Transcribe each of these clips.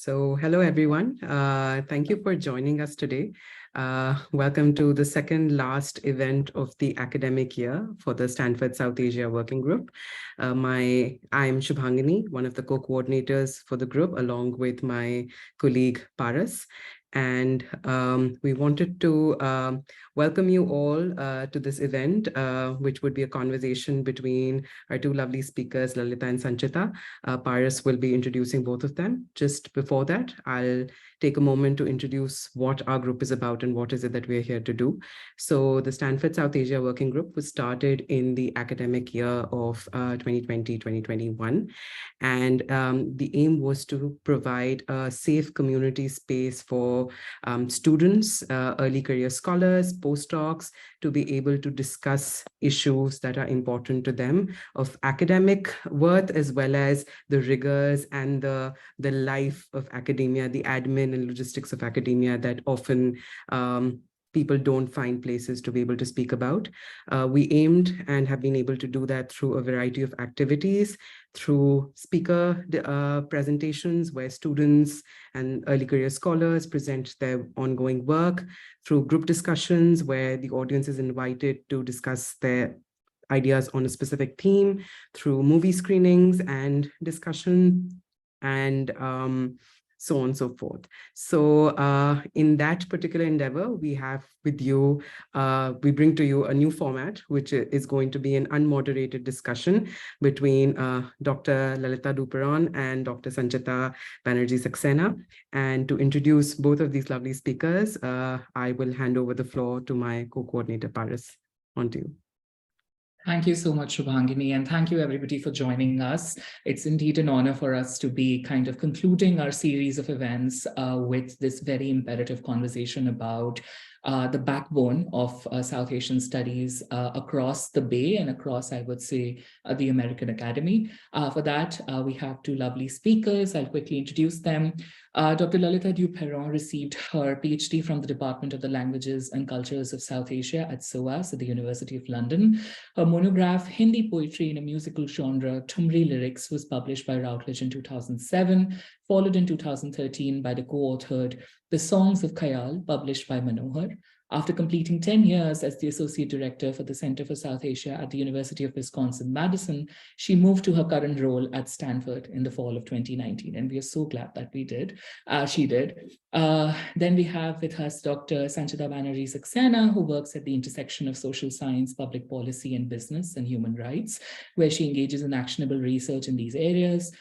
So hello, everyone. Thank you for joining us today. Welcome to the second last event of the academic year for the Stanford South Asia Working Group. I'm Shubhangni, one of the co-coordinators for the group, along with my colleague Paras. And we wanted to welcome you all to this event, which would be a conversation between our two lovely speakers, Lalita and Sanchita. Paras will be introducing both of them. Just before that, I'll take a moment to introduce what our group is about and what is it that we're here to do. So the Stanford South Asia Working Group was started in the academic year of 2020-2021. And the aim was to provide a safe community space for students, early career scholars, postdocs, to be able to discuss issues that are important to them of academic worth, as well as the rigors and the life of academia, the admin and logistics of academia that often people don't find places to be able to speak about. We aimed and have been able to do that through a variety of activities, through speaker presentations where students and early career scholars present their ongoing work, through group discussions where the audience is invited to discuss their ideas on a specific theme, through movie screenings and discussion, and so on and so forth. So in that particular endeavor, we have with you, we bring to you a new format, which is going to be an unmoderated discussion between Dr. Lalita Perron and Dr. Sanchita Banerjee Saxena. And to introduce both of these lovely speakers, I will hand over the floor to my co-coordinator, Paras. On to you. Thank you so much, Shubhangini, and thank you everybody for joining us. It's indeed an honor for us to be kind of concluding our series of events with this very imperative conversation about the backbone of South Asian studies across the Bay and across, I would say, the American Academy. For that, we have two lovely speakers. I'll quickly introduce them. Dr. Lalita Perron received her PhD from the Department of the Languages and Cultures of South Asia at SAWG at the University of London. Her monograph, Hindi Poetry in a Musical Genre, Thumri Lyrics, was published by Routledge in 2007, followed in 2013 by the co-authored The Songs of Khayal, published by Manohar. After completing 10 years as the Associate Director for the Center for South Asia at the University of Wisconsin-Madison, she moved to her current role at Stanford in the fall of 2019. And we are so glad that she did. Then we have with us Dr. Sanchita Banerjee Saxena, who works at the intersection of social science, public policy, and business and human rights, where she engages in actionable research in these areas.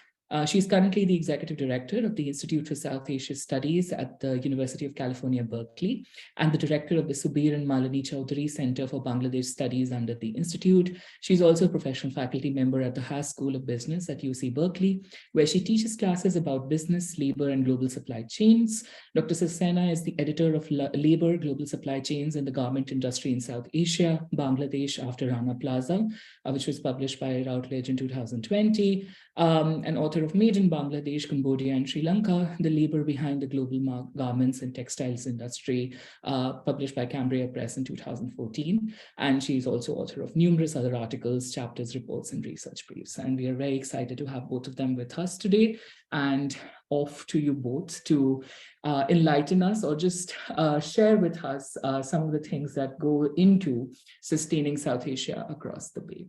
She's currently the Executive Director of the Institute for South Asia Studies at the University of California, Berkeley, and the Director of the Subir and Malini Chowdhury Center for Bangladesh Studies under the Institute. She's also a professional faculty member at the Haas School of Business at UC Berkeley, where she teaches classes about business, labor, and global supply chains. Dr. Saxena is the editor of Labor, Global Supply Chains and the Garment Industry in South Asia, Bangladesh After Rana Plaza, which was published by Routledge in 2020, and author of Made in Bangladesh, Cambodia, and Sri Lanka, The Labor Behind the Global Garments and Textiles Industry, published by Cambria Press in 2014. And she's also author of numerous other articles, chapters, reports, and research briefs. And we are very excited to have both of them with us today. And off to you both to enlighten us or just share with us some of the things that go into sustaining South Asia across the Bay.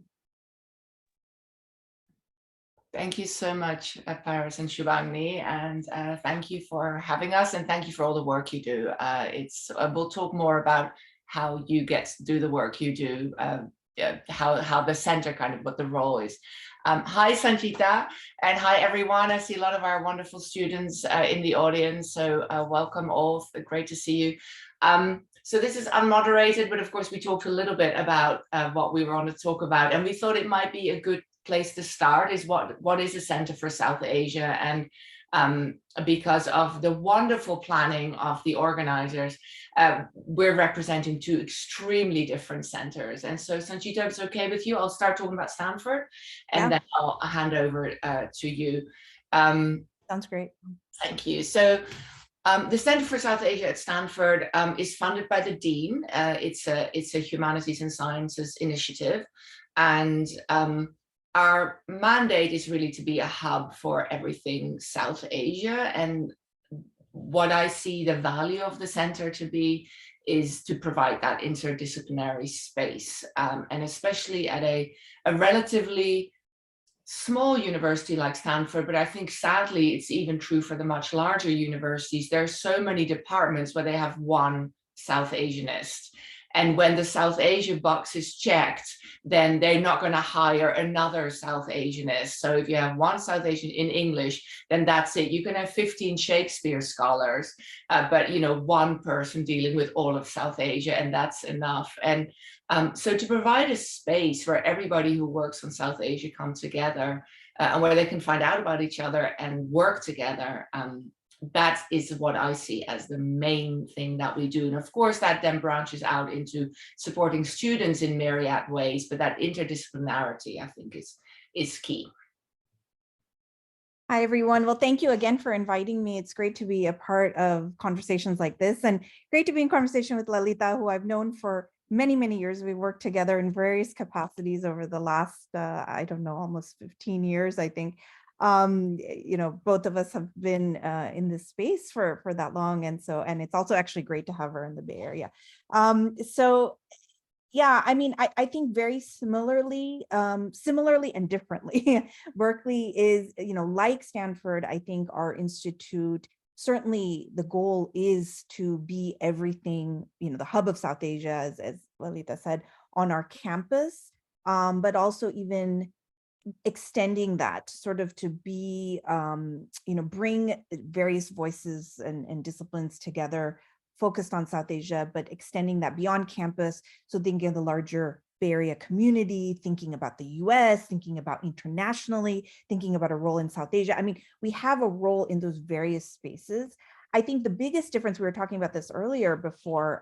Thank you so much, Paras and Shubhangni, and thank you for having us, and thank you for all the work you do. We'll talk more about how you get to do the work you do, how the center kind of what the role is. Hi, Sanchita, and hi, everyone. I see a lot of our wonderful students in the audience, so welcome all. Great to see you. So this is unmoderated, but of course we talked a little bit about what we want to talk about, and we thought it might be a good place to start is what is the Center for South Asia, and because of the wonderful planning of the organizers, we're representing two extremely different centers. And so, Sanchita, if it's okay with you, I'll start talking about Stanford, and then I'll hand over to you. Sounds great. Thank you. So the Center for South Asia at Stanford is funded by the Dean. It's a humanities and sciences initiative, and our mandate is really to be a hub for everything South Asia. And what I see the value of the center to be is to provide that interdisciplinary space. And especially at a relatively small university like Stanford, but I think sadly it's even true for the much larger universities. There are so many departments where they have one South Asianist. And when the South Asia box is checked, then they're not going to hire another South Asianist. So if you have one South Asian in English, then that's it. You can have 15 Shakespeare scholars, but one person dealing with all of South Asia, and that's enough. And so to provide a space where everybody who works on South Asia come together and where they can find out about each other and work together, that is what I see as the main thing that we do. And of course, that then branches out into supporting students in myriad ways, but that interdisciplinarity, I think, is key. Hi, everyone. Well, thank you again for inviting me. It's great to be a part of conversations like this, and great to be in conversation with Lalita, who I've known for many, many years. We've worked together in various capacities over the last, I don't know, almost 15 years, I think. Both of us have been in this space for that long. And it's also actually great to have her in the Bay Area. Yeah, I mean, I think very similarly and differently, Berkeley is, like Stanford, I think our institute, certainly the goal is to be everything, the hub of South Asia, as Lalita said, on our campus, but also even extending that sort of to be, bring various voices and disciplines together, focused on South Asia, but extending that beyond campus. So thinking of the larger Bay Area community, thinking about the US, thinking about internationally, thinking about a role in South Asia. I mean, we have a role in those various spaces. I think the biggest difference, we were talking about this earlier before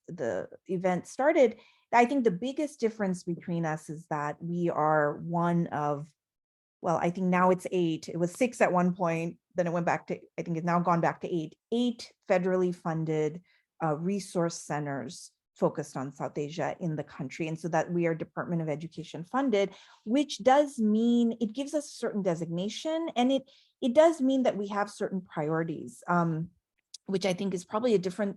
the event started, I think the biggest difference between us is that we are one of, well, I think now it's 8. It was 6 at one point, then it went back to, I think it's now gone back to 8 federally funded resource centers focused on South Asia in the country. And so that we are Department of Education funded, which does mean it gives us a certain designation, and it does mean that we have certain priorities, which I think is probably a different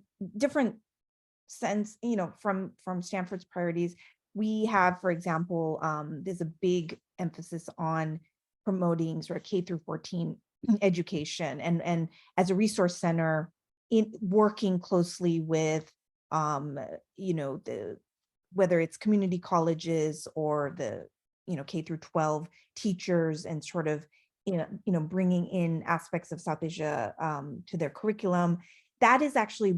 sense, from Stanford's priorities. We have, for example, there's a big emphasis on promoting sort of K through 14 education, and as a resource center, in working closely with, whether it's community colleges or the, K through 12 teachers, and sort of, bringing in aspects of South Asia to their curriculum. That is actually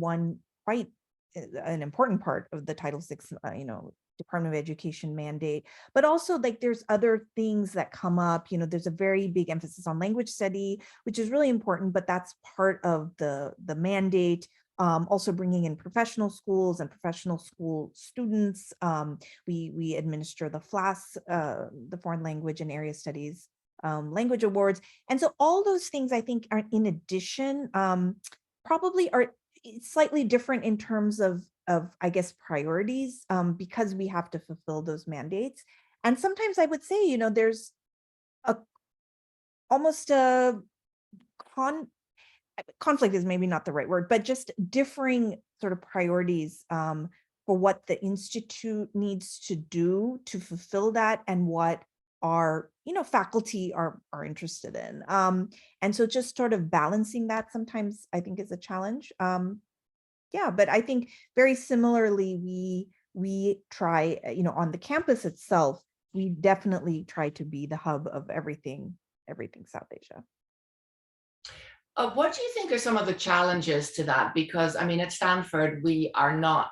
quite an important part of the Title VI, Department of Education mandate, but also like there's other things that come up. There's a very big emphasis on language study, which is really important, but that's part of the mandate. Also bringing in professional schools and professional school students. We administer the FLAS, the Foreign Language and Area Studies Language Awards. And so all those things I think are in addition, probably are slightly different in terms of I guess priorities, because we have to fulfill those mandates. And sometimes I would say, there's almost a conflict is maybe not the right word, but just differing sort of priorities for what the institute needs to do to fulfill that, and what our faculty are interested in. And so just sort of balancing that sometimes I think is a challenge. Yeah, but I think very similarly, we try, on the campus itself, we definitely try to be the hub of everything South Asia. What do you think are some of the challenges to that? Because I mean, at Stanford, we are not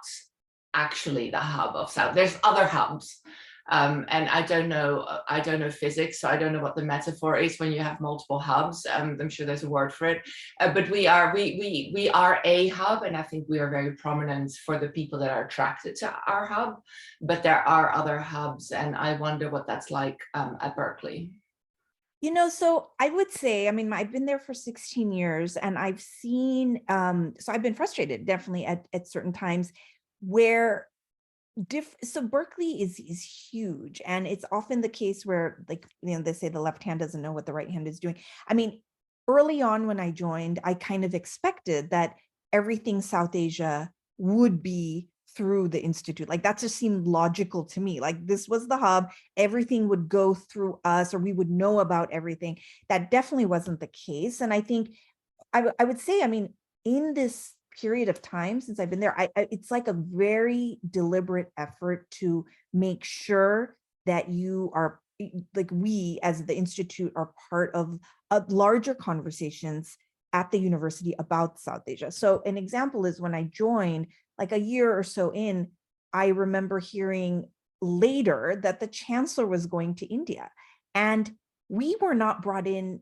actually the hub of South. There's other hubs. And I don't know physics, so I don't know what the metaphor is when you have multiple hubs. I'm sure there's a word for it, but we are a hub, and I think we are very prominent for the people that are attracted to our hub. But there are other hubs, and I wonder what that's like at Berkeley. So I would say, I mean, I've been there for 16 years, and I've seen, so I've been frustrated definitely at certain times where So Berkeley is huge, and it's often the case where, like, they say the left hand doesn't know what the right hand is doing. I mean, early on when I joined, I kind of expected that everything South Asia would be through the institute. Like, that just seemed logical to me. Like, this was the hub, everything would go through us, or we would know about everything. That definitely wasn't the case. And I think I would say, I mean, in this period of time since I've been there, it's like a very deliberate effort to make sure that you are, like, we as the institute are part of larger conversations at the university about South Asia. So an example is when I joined, like a year or so in, I remember hearing later that the chancellor was going to India, and we were not brought in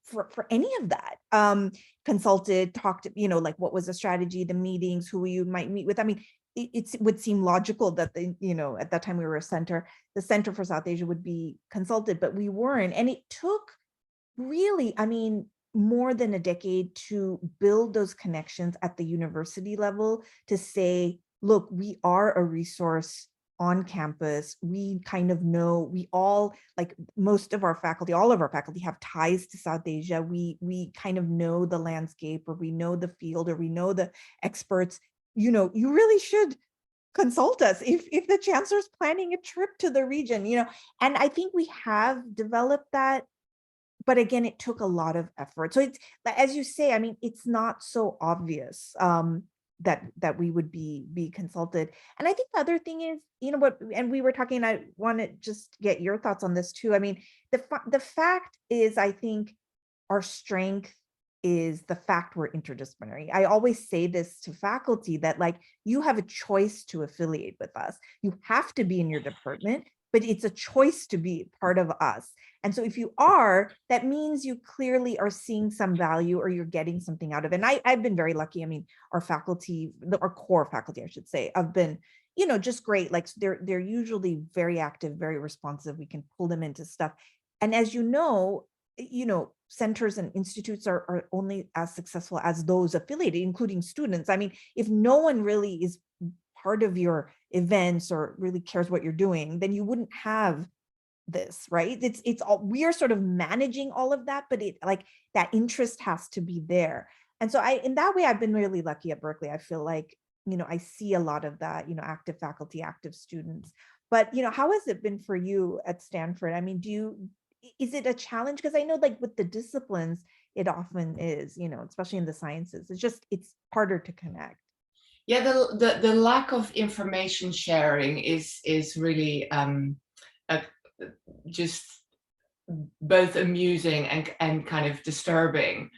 for any of that. Consulted, talked, like, what was the strategy, the meetings, who you might meet with. I mean, it would seem logical that at that time we were the Center for South Asia would be consulted, but we weren't. And it took really, I mean, more than a decade to build those connections at the university level to say, look, we are a resource on campus. We kind of know, we all, like, most of our faculty, all of our faculty have ties to South Asia. We kind of know the landscape, or we know the field, or we know the experts. You really should consult us if the chancellor's planning a trip to the region, and I think we have developed that. But again, it took a lot of effort. So it's, as you say, I mean, it's not so obvious that we would be consulted. And I think the other thing is, and we were talking, I want to just get your thoughts on this too. I mean, the fact is, I think our strength is the fact we're interdisciplinary. I always say this to faculty, that, like, you have a choice to affiliate with us. You have to be in your department, but it's a choice to be part of us. And so if you are, that means you clearly are seeing some value, or you're getting something out of it. And I've been very lucky. I mean, our faculty, our core faculty, I should say, have been, just great. Like, they're usually very active, very responsive. We can pull them into stuff. And as centers and institutes are only as successful as those affiliated, including students. I mean, if no one really is part of your events or really cares what you're doing, then you wouldn't have this, right? It's all, we are sort of managing all of that, but like, that interest has to be there. And so in that way, I've been really lucky at Berkeley. I feel like, I see a lot of that, active faculty, active students. But, how has it been for you at Stanford? I mean, is it a challenge? Because I know, like, with the disciplines, it often is, especially in the sciences, it's harder to connect. Yeah, the lack of information sharing is really just both amusing and kind of disturbing.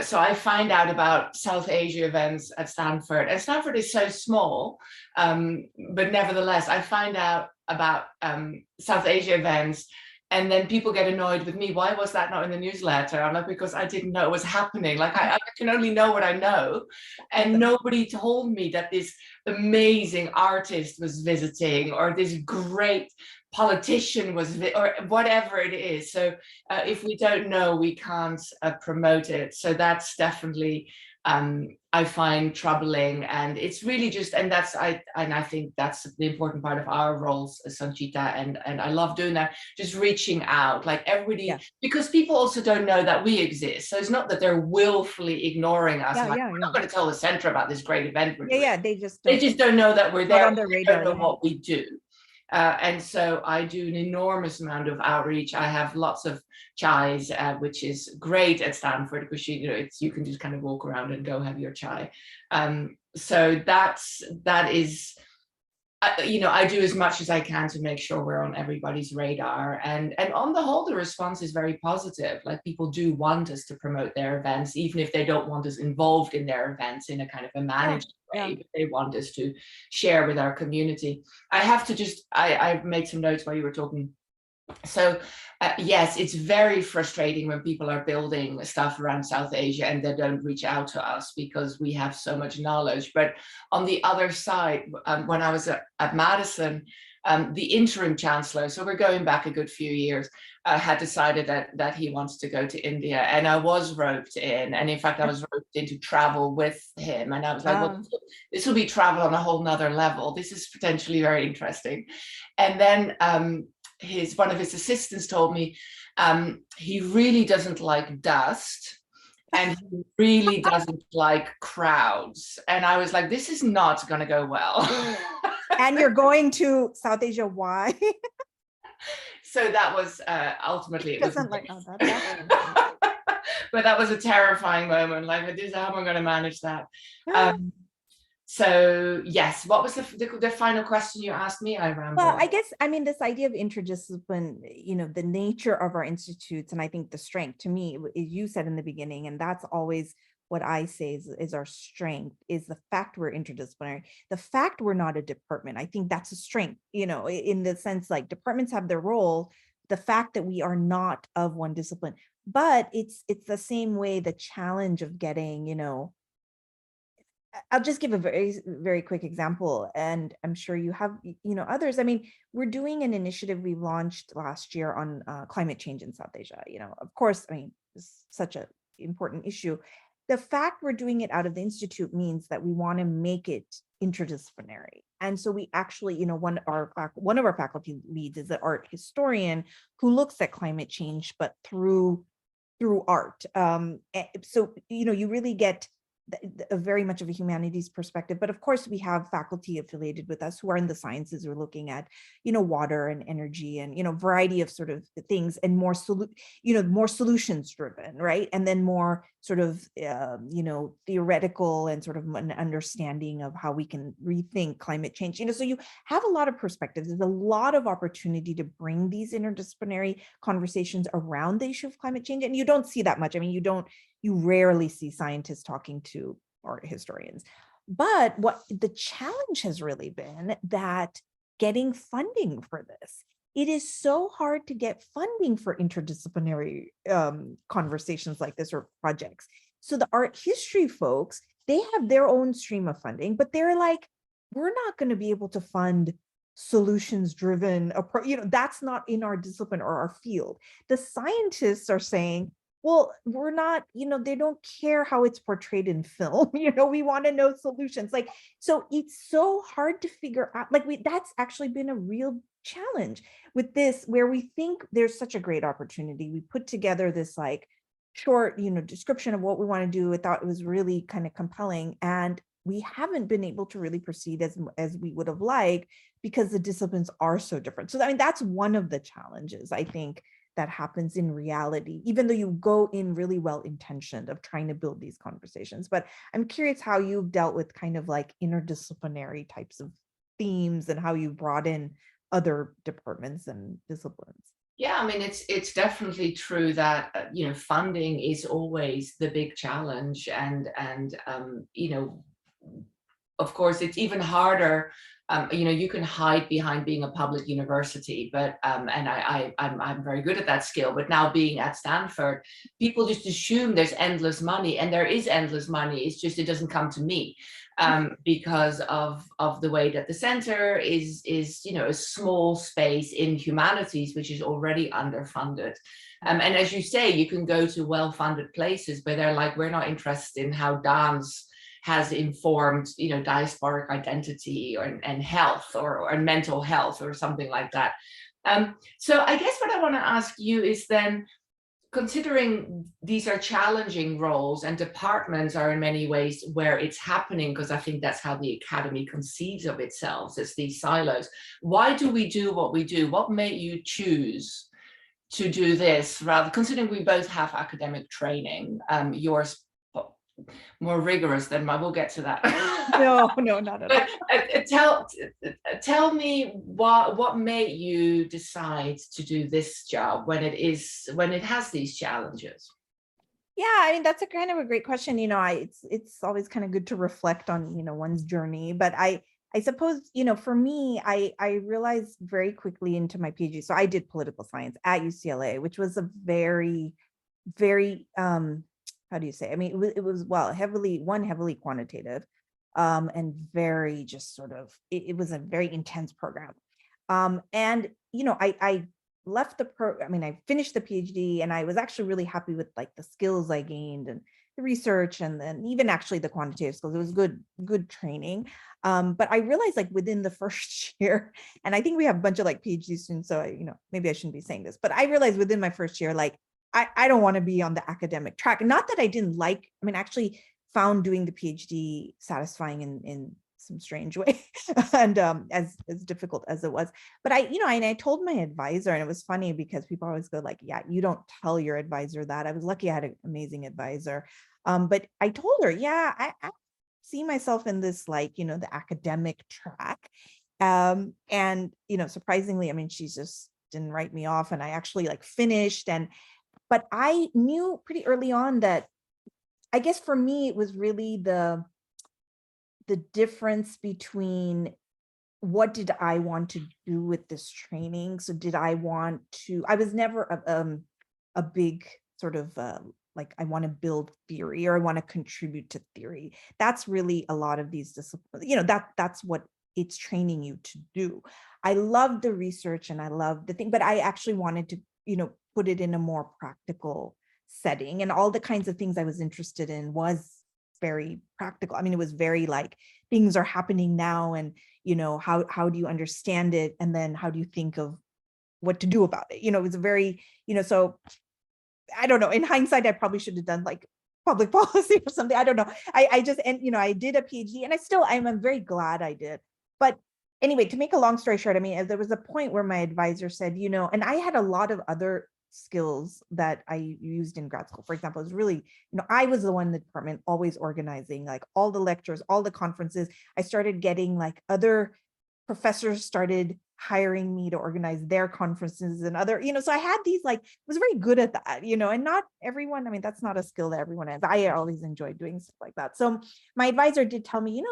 So I find out about South Asia events at Stanford, and Stanford is so small, but nevertheless, I find out about South Asia events, and then people get annoyed with me. Why was that not in the newsletter? I'm like, because I didn't know it was happening. Like, I can only know what I know. And nobody told me that this amazing artist was visiting, or this great politician was, or whatever it is. So if we don't know, we can't promote it. So that's definitely, I find troubling, and it's really just, and I think that's the important part of our roles as Sanchita, and I love doing that, just reaching out, like, everybody, because people also don't know that we exist. So it's not that they're willfully ignoring us. We're not going to tell the center about this great event we're doing. They just don't know that we're there. On their radar, they don't know what we do. And so I do an enormous amount of outreach. I have lots of chais, which is great at Stanford, because you can just kind of walk around and go have your chai. So that is, I do as much as I can to make sure we're on everybody's radar. And on the whole, the response is very positive. Like, people do want us to promote their events, even if they don't want us involved in their events in a kind of a managed way, but they want us to share with our community. I have to just, I've made some notes while you were talking. So yes, it's very frustrating when people are building stuff around South Asia and they don't reach out to us, because we have so much knowledge. But on the other side, when I was at Madison, the interim chancellor, so we're going back a good few years, had decided that he wants to go to India, and I was roped in, and in fact I was roped in to travel with him, and I was like, well, this will be travel on a whole nother level. This is potentially very interesting. And then one of his assistants told me he really doesn't like dust, and he really doesn't like crowds. And I was like, this is not going to go well. And you're going to South Asia, why? So that was ultimately it doesn't was like that. but that was a terrifying moment. Like, this, how am I going to manage that? So yes, what was the final question you asked me? I rambled. Well, I guess, I mean, this idea of interdiscipline, you know, the nature of our institutes, and I think the strength to me, you said in the beginning, and that's always what I say is our strength, is the fact we're interdisciplinary, the fact we're not a department. I think that's a strength, you know, in the sense like departments have their role, the fact that we are not of one discipline, but it's the same way the challenge of getting, you know, I'll just give a very, very quick example, and I'm sure you have, you know, others. I mean, we're doing an initiative we launched last year on climate change in South Asia. You know, of course, I mean, it's such an important issue. The fact we're doing it out of the institute means that we want to make it interdisciplinary. And so we actually, you know, one of our faculty leads is an art historian who looks at climate change, but through art. So, you know, you really get a very much of a humanities perspective, but of course we have faculty affiliated with us who are in the sciences, who are looking at, you know, water and energy and, you know, variety of sort of things, and more more solutions driven, right? And then more sort of, you know, theoretical and sort of an understanding of how we can rethink climate change, you know, so you have a lot of perspectives. There's a lot of opportunity to bring these interdisciplinary conversations around the issue of climate change. And you don't see that much. I mean, you rarely see scientists talking to art historians. But what the challenge has really been that getting funding for this, it is so hard to get funding for interdisciplinary conversations like this or projects. So the art history folks, they have their own stream of funding, but they're like, we're not going to be able to fund solutions driven, you know, that's not in our discipline or our field. The scientists are saying, well, we're not, you know, they don't care how it's portrayed in film. You know, we want to know solutions. Like, so it's so hard to figure out, like that's actually been a real challenge with this, where we think there's such a great opportunity. We put together this like short, you know, description of what we want to do. I thought it was really kind of compelling. And we haven't been able to really proceed as we would have liked, because the disciplines are so different. So, I mean, that's one of the challenges, I think, that happens in reality, even though you go in really well-intentioned of trying to build these conversations. But I'm curious how you've dealt with kind of like interdisciplinary types of themes and how you brought in other departments and disciplines. Yeah, I mean, it's definitely true that, you know, funding is always the big challenge. And you know, of course, it's even harder. You know, you can hide behind being a public university, but and I'm very good at that skill. But now being at Stanford, people just assume there's endless money, and there is endless money. It's just it doesn't come to me because of the way that the center is you know, a small space in humanities, which is already underfunded. And as you say, you can go to well-funded places, but they're like, we're not interested in how dance has informed, you know, diasporic identity and health or mental health or something like that. So I guess what I want to ask you is then, considering these are challenging roles and departments are in many ways where it's happening, because I think that's how the academy conceives of itself, as these silos. Why do we do what we do? What made you choose to do this, rather, considering we both have academic training, yours more rigorous than mine. We'll get to that. No, not at all. Tell me what made you decide to do this job when it has these challenges? Yeah, I mean, that's a kind of a great question. You know, it's always kind of good to reflect on, you know, one's journey. But I suppose, you know, for me, I realized very quickly into my PhD. So I did political science at UCLA, which was a very, very how do you say? I mean, it was well, heavily quantitative, and very just sort of, it was a very intense program. And, you know, I left I finished the PhD, and I was actually really happy with like the skills I gained and the research, and then even actually the quantitative skills. It was good training. But I realized like within the first year, and I think we have a bunch of like PhD students, so maybe I shouldn't be saying this, but I realized within my first year, like, I don't want to be on the academic track. Not that I didn't like, actually found doing the PhD satisfying in some strange way, and as difficult as it was. But I told my advisor, and it was funny because people always go like, yeah, you don't tell your advisor that. I was lucky I had an amazing advisor. But I told her, yeah, I see myself in this, like, the academic track. And, surprisingly, she just didn't write me off, and I actually like finished. But I knew pretty early on that, I guess for me, it was really the difference between what did I want to do with this training. So I was never a big sort of like, I want to build theory, or I want to contribute to theory. That's really a lot of these disciplines, that's what it's training you to do. I love the research and I love the thing, but I actually wanted to, put it in a more practical setting, and all the kinds of things I was interested in was very practical. It was very like, things are happening now, and how do you understand it, and then how do you think of what to do about it. It was a very, so I don't know, in hindsight I probably should have done like public policy or something. I don't know. I just, and I did a PhD, and I'm very glad I did. But anyway, to make a long story short, there was a point where my advisor said, and I had a lot of other skills that I used in grad school. For example, it was really, I was the one in the department always organizing like all the lectures, all the conferences. I started getting like other professors started hiring me to organize their conferences and other, so I had these, like, was very good at that, and not everyone, that's not a skill that everyone has. I always enjoyed doing stuff like that. So my advisor did tell me,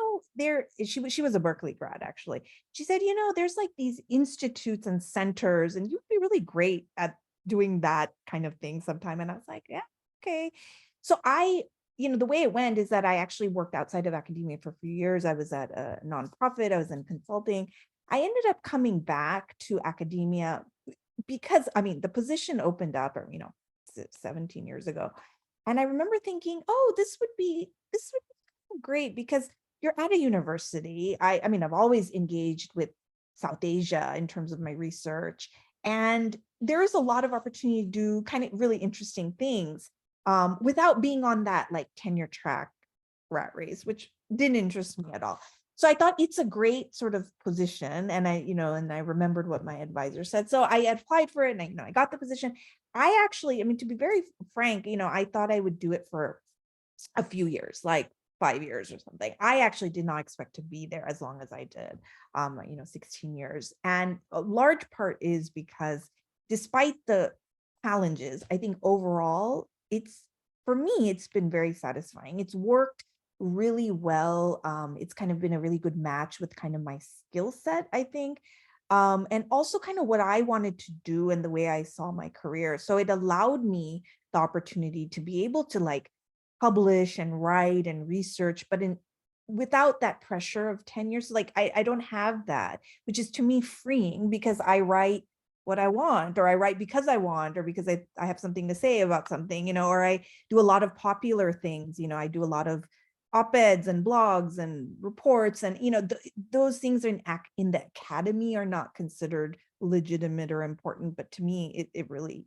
she was a Berkeley grad, actually. She said, there's like these institutes and centers, and you'd be really great at doing that kind of thing sometime. And I was like, yeah, okay. So the way it went is that I actually worked outside of academia for a few years. I was at a nonprofit, I was in consulting. I ended up coming back to academia because, the position opened up, 17 years ago. And I remember thinking, oh, this would be great, because you're at a university. I've always engaged with South Asia in terms of my research. And there is a lot of opportunity to do kind of really interesting things without being on that like tenure track rat race, which didn't interest me at all. So I thought it's a great sort of position. And I remembered what my advisor said. So I applied for it, and I got the position. I actually, to be very frank, I thought I would do it for a few years, like 5 years or something. I actually did not expect to be there as long as I did, 16 years. And a large part is because despite the challenges, I think overall, for me, it's been very satisfying. It's worked really well. It's kind of been a really good match with kind of my skill set, I think. And also kind of what I wanted to do and the way I saw my career. So it allowed me the opportunity to be able to like publish and write and research, but without that pressure of tenure. So like, I don't have that, which is to me freeing, because I write what I want, or I write because I want, or because I have something to say about something, or I do a lot of popular things. I do a lot of op-eds and blogs and reports, and those things in the academy are not considered legitimate or important, but to me it really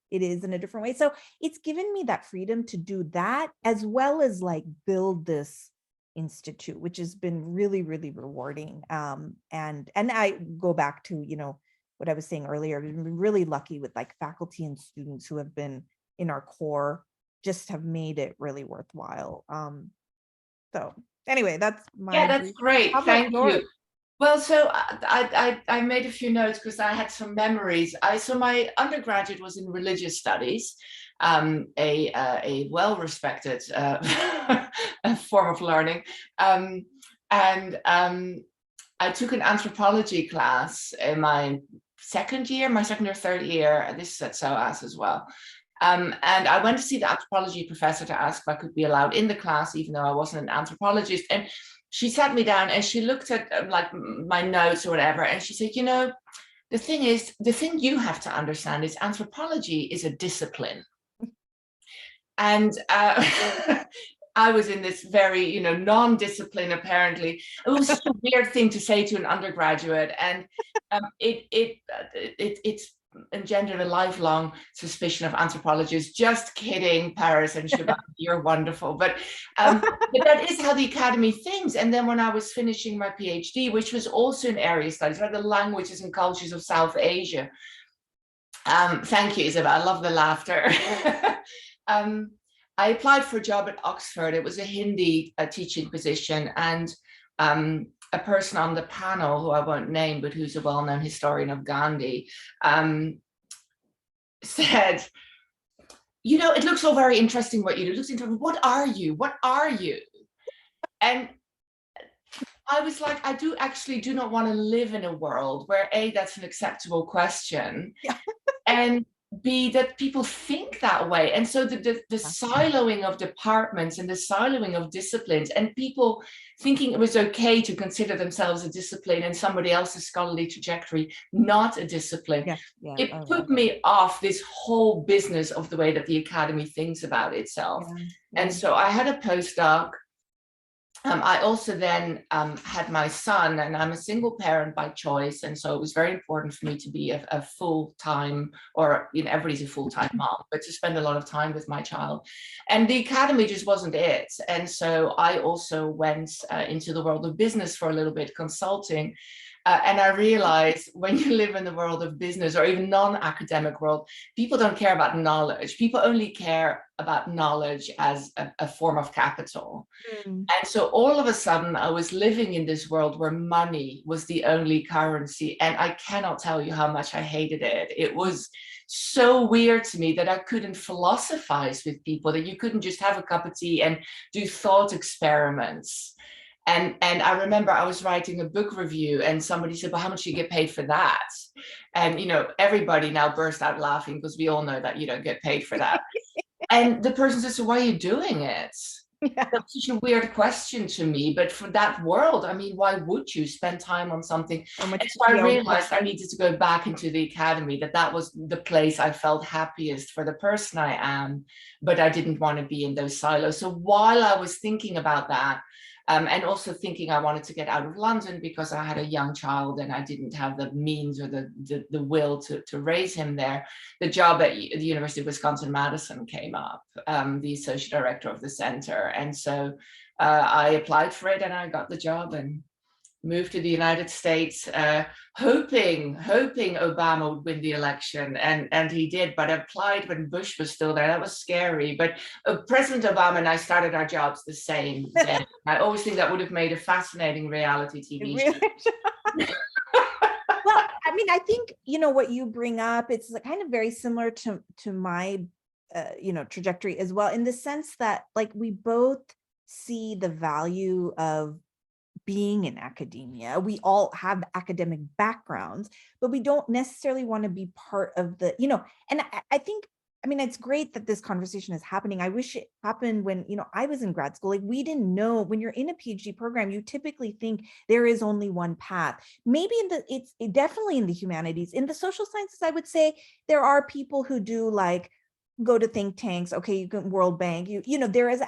it is in a different way. So it's given me that freedom to do that, as well as like build this institute, which has been really, really rewarding. And I go back to what I was saying earlier. I've been really lucky with like faculty and students who have been in our core, just have made it really worthwhile. So anyway, that's my Yeah, that's great. Thank you. Well, so I made a few notes because I had some memories. So my undergraduate was in religious studies, a well-respected form of learning, and I took an anthropology class in my second or third year. This is at SAWG as well. And I went to see the anthropology professor to ask if I could be allowed in the class, even though I wasn't an anthropologist. And she sat me down and she looked at like my notes or whatever, and she said, you know, the thing you have to understand is anthropology is a discipline. And I was in this very, you know, non-discipline, apparently. It was such a weird thing to say to an undergraduate. And it's engendered a lifelong suspicion of anthropologists. Just kidding, Paris and Shubhangni, you're wonderful. But that is how the academy thinks. And then when I was finishing my PhD, which was also in area studies, right, the languages and cultures of South Asia. Thank you, Isabel. I love the laughter. I applied for a job at Oxford. It was a Hindi teaching position, and a person on the panel, who I won't name, but who's a well-known historian of Gandhi, said, you know, it looks all very interesting what you do. It looks interesting. What are you? What are you? And I was like, I do not want to live in a world where A, that's an acceptable question, and B, that people think that way. And so the siloing of departments and the siloing of disciplines, and people thinking it was okay to consider themselves a discipline and somebody else's scholarly trajectory not a discipline. It put me off this whole business of the way that the academy thinks about itself. And so I had a postdoc. I also then had my son, and I'm a single parent by choice. And so it was very important for me to be a full-time, or, you know, everybody's a full-time mom, but to spend a lot of time with my child. And the academy just wasn't it. And so I also went into the world of business for a little bit, consulting. And I realized when you live in the world of business, or even non-academic world, people don't care about knowledge. People only care about knowledge as a form of capital. And so all of a sudden I was living in this world where money was the only currency. And I cannot tell you how much I hated it. It was so weird to me that I couldn't philosophize with people, that you couldn't just have a cup of tea and do thought experiments. And I remember I was writing a book review, and somebody said, well, how much do you get paid for that? And, you know, everybody now burst out laughing, because we all know that you don't get paid for that. And the person says, so why are you doing it? That's such a weird question to me. But for that world, I mean, why would you spend time on something? And so I realized I needed to go back into the academy, that was the place I felt happiest for the person I am, but I didn't want to be in those silos. So while I was thinking about that, and also thinking I wanted to get out of London because I had a young child and I didn't have the means or the will to raise him there, the job at the University of Wisconsin-Madison came up, the associate director of the center. And so I applied for it and I got the job and moved to the United States, hoping Obama would win the election, and he did, but I applied when Bush was still there. That was scary. But President Obama and I started our jobs the same day. I always think that would have made a fascinating reality TV show. Well, I mean, I think, you know, what you bring up, it's kind of very similar to my, you know, trajectory as well, in the sense that, like, we both see the value of being in academia. We all have academic backgrounds, but we don't necessarily want to be part of the, you know, and I think, I mean, it's great that this conversation is happening. I wish it happened when, you know, I was in grad school. Like, we didn't know, when you're in a PhD program, you typically think there is only one path. Maybe it's definitely in the humanities. In the social sciences, I would say there are people who do, like, go to think tanks. Okay, you can World Bank. You know, there is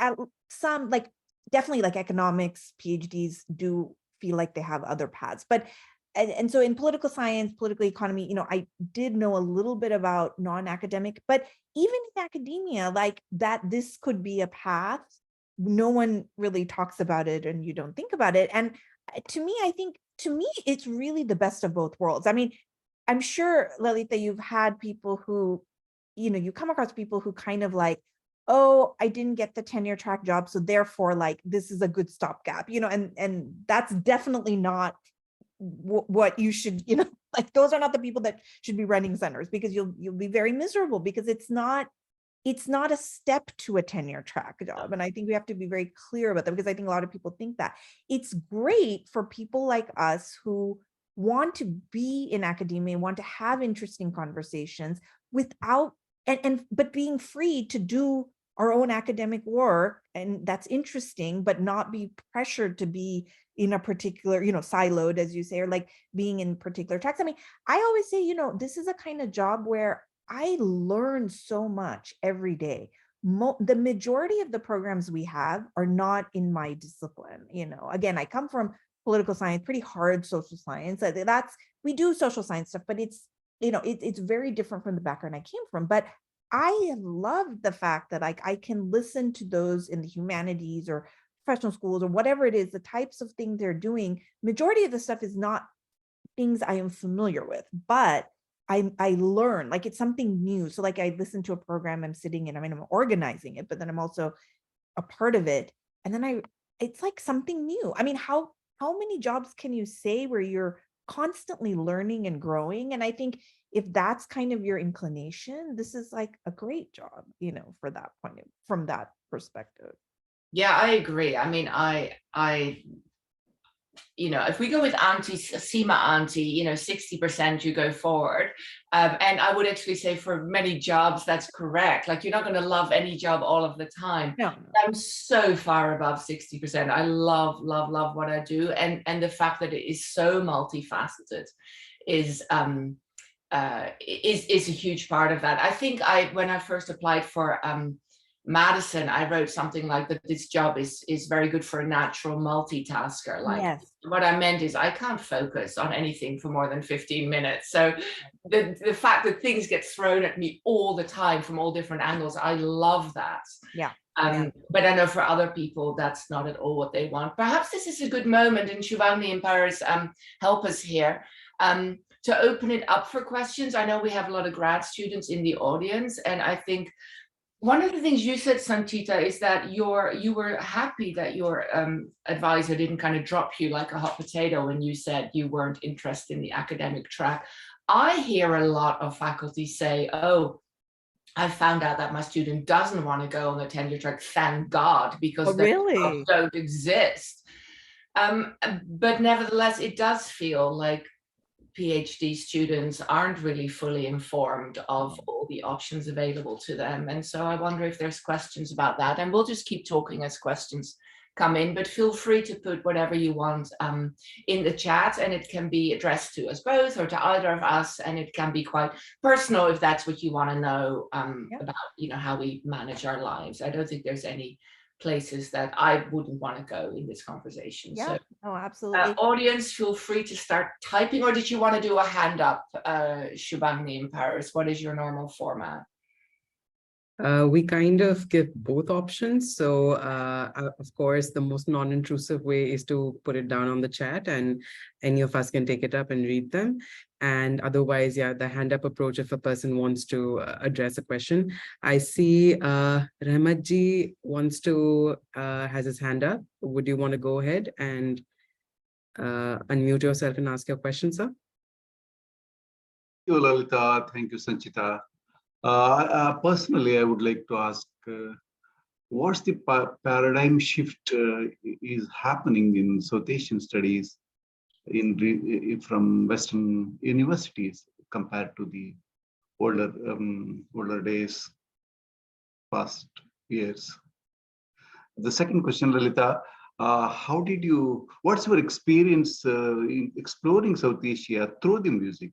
some, like, definitely, like, economics PhDs do feel like they have other paths. But and so in political science, political economy, you know, I did know a little bit about non-academic, but even in academia, like, that this could be a path. No one really talks about it, and you don't think about it. And to me, I think, it's really the best of both worlds. I mean, I'm sure, Lalita, you've had people who, you know, you come across people who kind of like, oh, I didn't get the tenure track job, so therefore, like, this is a good stopgap, you know, and that's definitely not what you should, you know, like, those are not the people that should be running centers, because you'll be very miserable, because it's not a step to a tenure track job. And I think we have to be very clear about that, because I think a lot of people think that. It's great for people like us who want to be in academia, want to have interesting conversations without, but being free to do our own academic work, and that's interesting, but not be pressured to be in a particular, siloed, as you say, or like being in particular tracks. I mean, I always say, this is a kind of job where I learn so much every day. The majority of the programs we have are not in my discipline. Again, I come from political science, pretty hard social science. We do social science stuff, but it's very different from the background I came from. But I love the fact that I can listen to those in the humanities or professional schools or whatever it is, the types of things they're doing. Majority of the stuff is not things I am familiar with, but I learn, like it's something new. So like I listen to a program I'm sitting in, I'm organizing it, but then I'm also a part of it. And then it's like something new. I mean, how many jobs can you say where you're constantly learning and growing? And I think if that's kind of your inclination, this is like a great job, for that from that perspective. Yeah, I agree. I mean, if we go with Seema, 60% you go forward. And I would actually say for many jobs, that's correct. Like you're not going to love any job all of the time. No. I'm so far above 60%. I love what I do. And the fact that it is so multifaceted is a huge part of that. I think when I first applied for Madison, I wrote something like that this job is very good for a natural multitasker. Like yes. What I meant is I can't focus on anything for more than 15 minutes. So the fact that things get thrown at me all the time from all different angles, I love that. Yeah. But I know for other people, that's not at all what they want. Perhaps this is a good moment, and Shubhangni and Paris help us here, to open it up for questions. I know we have a lot of grad students in the audience, and I think one of the things you said, Sanchita, is that you were happy that your advisor didn't kind of drop you like a hot potato when you said you weren't interested in the academic track. I hear a lot of faculty say, oh, I found out that my student doesn't want to go on the tenure track, thank God, because really? don't exist. But nevertheless, it does feel like PhD students aren't really fully informed of all the options available to them. And so I wonder if there's questions about that. And we'll just keep talking as questions come in, but feel free to put whatever you want in the chat, and it can be addressed to us both or to either of us, and it can be quite personal if that's what you want to know about, how we manage our lives. I don't think there's any places that I wouldn't want to go in this conversation. Yeah, so, absolutely. Audience, feel free to start typing, or did you want to do a hand up, Shubhangni in Paris? What is your normal format? We kind of give both options. So, of course, the most non-intrusive way is to put it down on the chat, and any of us can take it up and read them. And otherwise, the hand up approach, if a person wants to address a question. I see Rahmatji has his hand up. Would you want to go ahead and unmute yourself and ask your question, sir? Thank you, Lalita. Thank you, Sanchita. Personally, I would like to ask, what's the paradigm shift is happening in South Asian studies from Western universities compared to the older days, past years? The second question, Lalita, what's your experience in exploring South Asia through the music?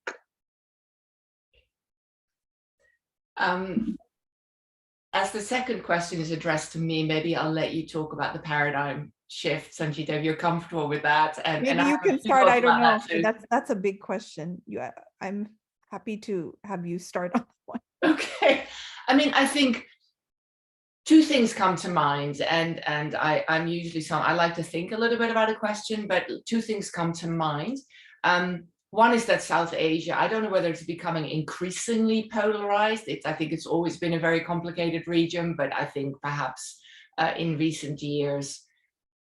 As the second question is addressed to me, maybe I'll let you talk about the paradigm shift, Sanchita, if you're comfortable with that. Maybe you can start. I don't know. That's a big question. I'm happy to have you start on that one. Okay. I mean, I think two things come to mind, and I'm usually I like to think a little bit about a question, but two things come to mind. One is that South Asia, I don't know whether it's becoming increasingly polarized. I think it's always been a very complicated region, but I think perhaps in recent years,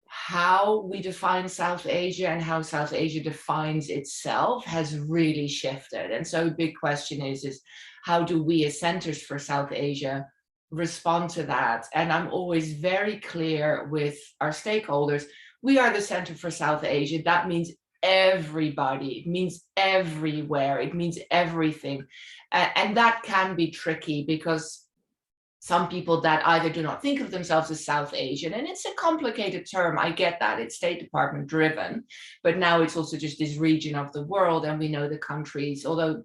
how we define South Asia and how South Asia defines itself has really shifted. And so a big question is how do we as Centers for South Asia respond to that? And I'm always very clear with our stakeholders, we are the Center for South Asia. That means everybody, it means everywhere, it means everything. And that can be tricky because some people that either do not think of themselves as South Asian, and it's a complicated term, I get that, it's State Department driven, but now it's also just this region of the world, and we know the countries, although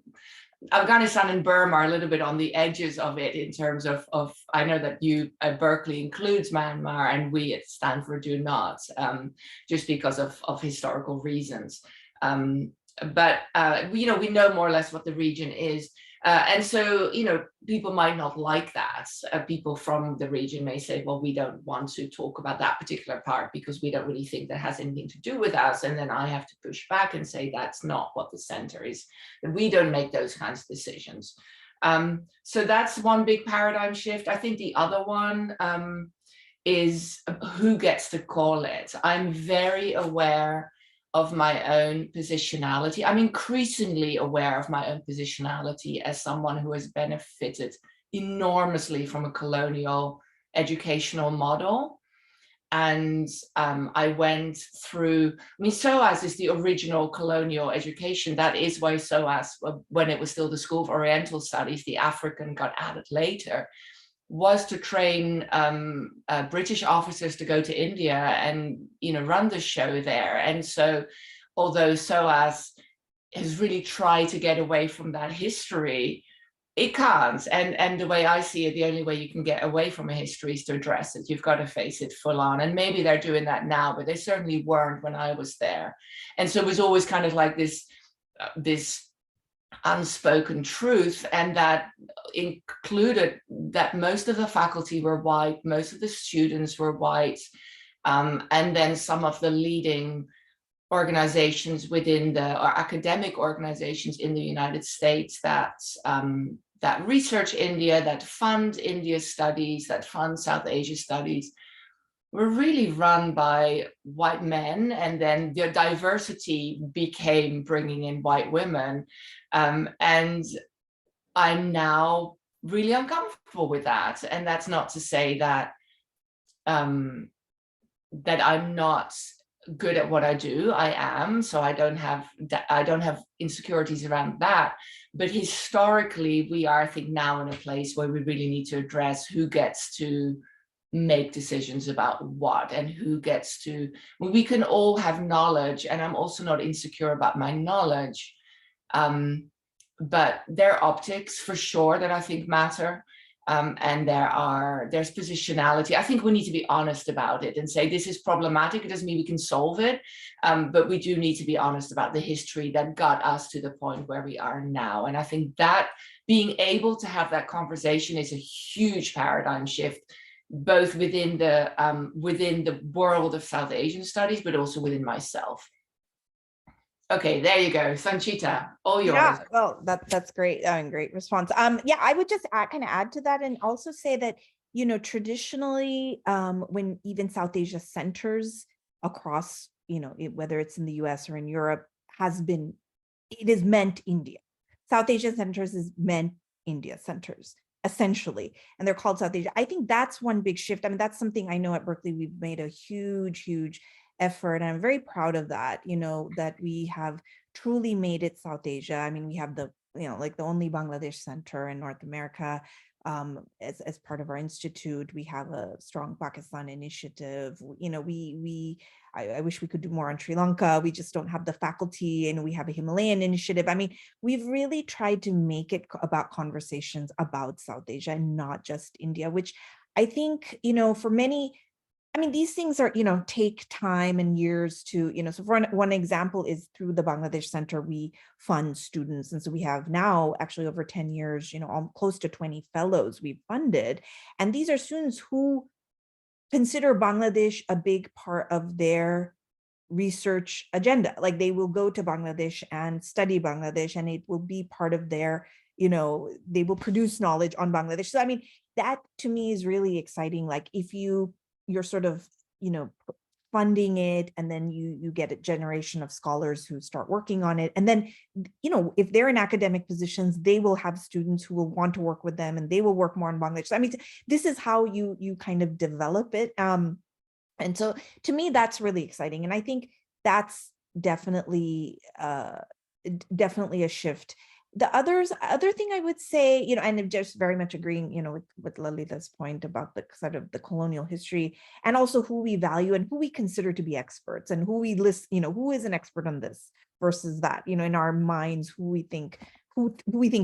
Afghanistan and Burma are a little bit on the edges of it in terms of I know that you at Berkeley includes Myanmar and we at Stanford do not, just because of historical reasons. But we know more or less what the region is. And so, people might not like that. People from the region may say, well, we don't want to talk about that particular part because we don't really think that has anything to do with us. And then I have to push back and say, that's not what the center is. And we don't make those kinds of decisions. So that's one big paradigm shift. I think the other one is who gets to call it. I'm very aware of my own positionality. I'm increasingly aware of my own positionality as someone who has benefited enormously from a colonial educational model. And I went through, SAWG is the original colonial education. That is why SAWG, when it was still the School of Oriental Studies, the African got added later, was to train British officers to go to India and run the show there. And so although SAWG has really tried to get away from that history, it can't. And the way I see it, the only way you can get away from a history is to address it. You've got to face it full on. And maybe they're doing that now, but they certainly weren't when I was there. And so it was always kind of like this unspoken truth, and that included that most of the faculty were white, most of the students were white, and then some of the leading organizations within or academic organizations in the United States that research India, that fund India studies, that fund South Asia studies, were really run by white men, and then the diversity became bringing in white women. And I'm now really uncomfortable with that. And that's not to say that that I'm not good at what I do. I am, so I don't have insecurities around that. But historically, we are, I think, now in a place where we really need to address who gets to make decisions about what, and who gets to, we can all have knowledge, and I'm also not insecure about my knowledge, but there are optics for sure that I think matter, and there's positionality. I think we need to be honest about it and say this is problematic. It doesn't mean we can solve it, but we do need to be honest about the history that got us to the point where we are now. And I think that being able to have that conversation is a huge paradigm shift, both within the world of South Asian studies, but also within myself. Okay, there you go, Sanchita, all yours. Yeah, well, that's great. Great response. Yeah, I would just kind of add to that and also say that, traditionally, when even South Asia centers across, whether it's in the US or in Europe, it is meant India. South Asian centers is meant India centers, essentially, and they're called South Asia. I think that's one big shift. I mean, that's something I know at Berkeley we've made a huge effort, and I'm very proud of that, that we have truly made it South Asia. I mean, we have the, like the only Bangladesh center in North America. As part of our institute, we have a strong Pakistan initiative. I wish we could do more on Sri Lanka. We just don't have the faculty, and we have a Himalayan initiative. I mean, we've really tried to make it about conversations about South Asia and not just India, which I think, for many, I mean, these things are, take time and years to, so for one example is through the Bangladesh Center, we fund students. And so we have now actually over 10 years, close to 20 fellows we've funded. And these are students who consider Bangladesh a big part of their research agenda. Like they will go to Bangladesh and study Bangladesh, and it will be part of their, they will produce knowledge on Bangladesh. So, I mean, that to me is really exciting. Like if you're sort of, funding it, and then you get a generation of scholars who start working on it. And then, if they're in academic positions, they will have students who will want to work with them, and they will work more in Bangladesh. So, I mean, this is how you kind of develop it. And so to me, that's really exciting. And I think that's definitely a shift. other thing I would say, and I'm just very much agreeing, with Lalita's point about the sort of the colonial history, and also who we value and who we consider to be experts, and who we list, who is an expert on this versus that, in our minds, who we think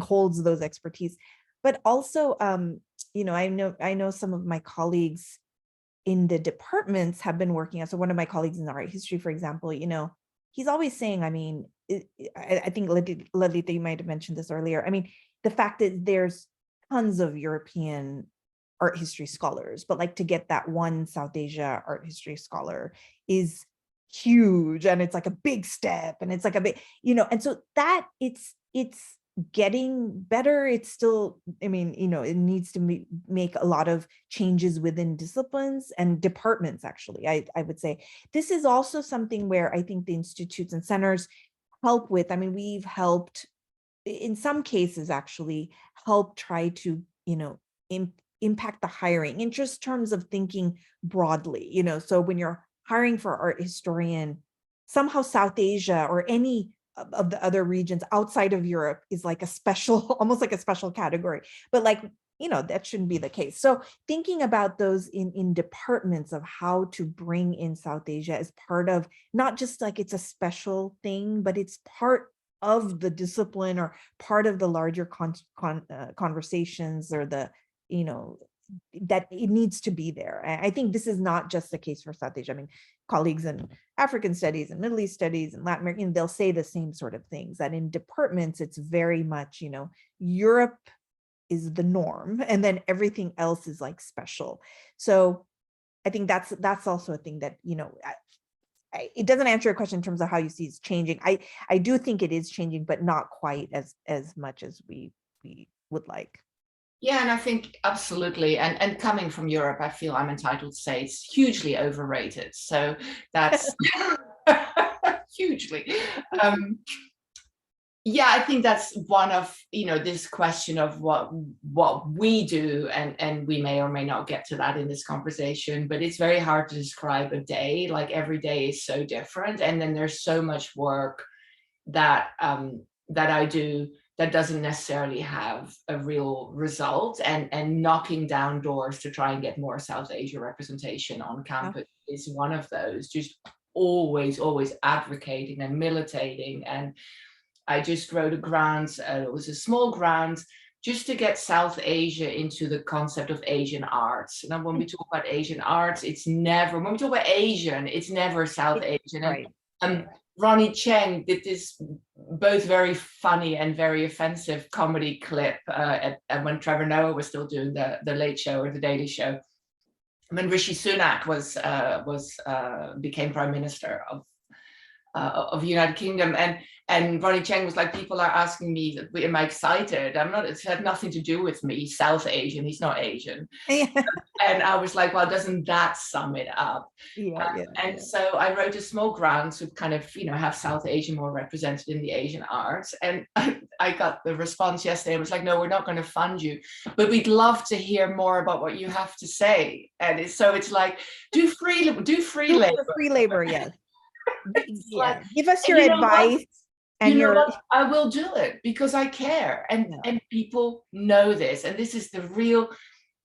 holds those expertise. But also, I know some of my colleagues in the departments have been working on. So one of my colleagues in art history, for example, he's always saying, I think Lalita, you might have mentioned this earlier. The fact that there's tons of European art history scholars, but like to get that one South Asia art history scholar is huge, and it's like a big step, and it's like a big, and so that it's getting better. It's still, it needs to make a lot of changes within disciplines and departments. Actually, I would say this is also something where I think the institutes and centers help with. We've helped in some cases, actually help try to, impact the hiring in just terms of thinking broadly, so when you're hiring for art historian, somehow South Asia or any of the other regions outside of Europe is like a special, almost like a special category, but like, that shouldn't be the case. So thinking about those in departments of how to bring in South Asia as part of, not just like it's a special thing, but it's part of the discipline or part of the larger conversations, or the, that it needs to be there. I think this is not just the case for South Asia. Colleagues in African studies and Middle East studies and Latin American, they'll say the same sort of things, that in departments, it's very much, Europe is the norm, and then everything else is like special. So I think that's also a thing that, it doesn't answer your question in terms of how you see it's changing. I do think it is changing, but not quite as much as we would like. Yeah, and I think absolutely. And coming from Europe, I feel I'm entitled to say it's hugely overrated. So that's hugely. Yeah, I think that's one of, this question of what we do, and we may or may not get to that in this conversation, but it's very hard to describe a day. Like every day is so different. And then there's so much work that I do that doesn't necessarily have a real result, and knocking down doors to try and get more South Asia representation on campus is one of those. Just always advocating and militating. And I just wrote a grant, it was a small grant, just to get South Asia into the concept of Asian arts. Now, when we talk about Asian arts, when we talk about Asian, it's never South Asian. Right. And Ronnie Cheng did this both very funny and very offensive comedy clip when Trevor Noah was still doing the Late Show or the Daily Show, when Rishi Sunak became Prime Minister of the United Kingdom, and Ronnie Cheng was like, people are asking me, am I excited? I'm not. It had nothing to do with me. He's South Asian. He's not Asian. And I was like, well, doesn't that sum it up? So I wrote a small grant to kind of, have South Asia more represented in the Asian arts. And I got the response yesterday. It was like, no, we're not going to fund you, but we'd love to hear more about what you have to say. And it's like, do free labor. Free labor, yes. Yeah. Give us your advice. And I will do it because I care, and people know this, and this is the real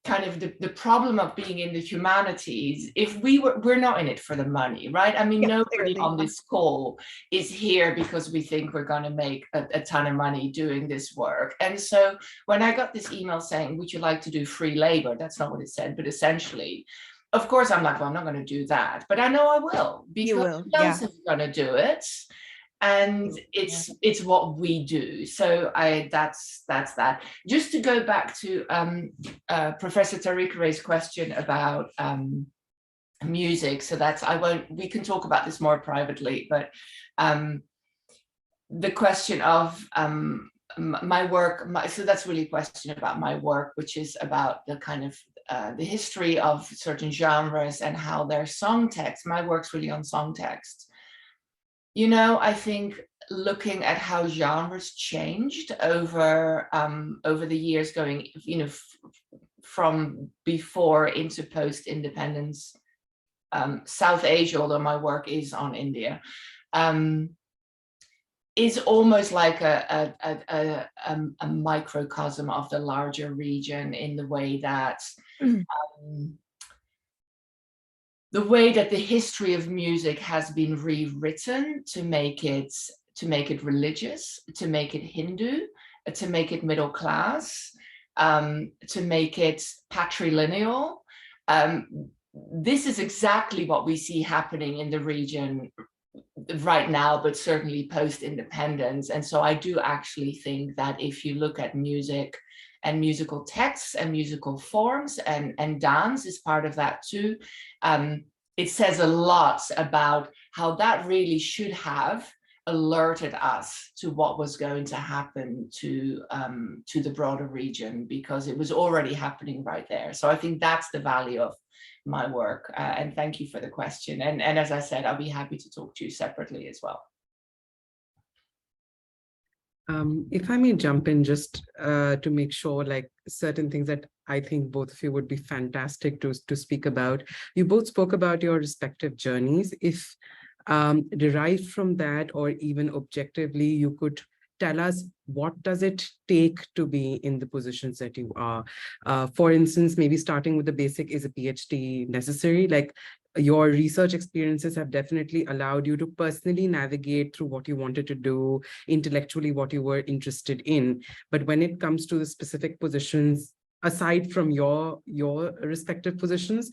kind of the problem of being in the humanities. If we're not in it for the money, right? Nobody on this call is here because we think we're going to make a ton of money doing this work. And so when I got this email saying, would you like to do free labor? That's not what it said, but essentially, of course, I'm like, well, I'm not going to do that, but I know I will, because who else is going to do it? And it's what we do. So that's that. Just to go back to Professor Tariq question about music. So we can talk about this more privately, but the question of my work, so that's really a question about my work, which is about the kind of the history of certain genres and how their song text. My work's really on song text. I think looking at how genres changed over the years, going, from before into post-independence, South Asia, although my work is on India, is almost like a microcosm of the larger region, in the way that the history of music has been rewritten to make it religious, to make it Hindu, to make it middle class, to make it patrilineal. This is exactly what we see happening in the region right now, but certainly post-independence. And so I do actually think that if you look at music and musical texts and musical forms, and dance is part of that too, it says a lot about how that really should have alerted us to what was going to happen to the broader region, because it was already happening right there. So I think that's the value of my work. And thank you for the question. And as I said, I'll be happy to talk to you separately as well. If I may jump in just to make sure, like certain things that I think both of you would be fantastic to speak about. You both spoke about your respective journeys. If derived from that, or even objectively, you could tell us, what does it take to be in the positions that you are? For instance, maybe starting with the basic, is a PhD necessary? Like, your research experiences have definitely allowed you to personally navigate through what you wanted to do, intellectually what you were interested in. But when it comes to the specific positions, aside from your respective positions,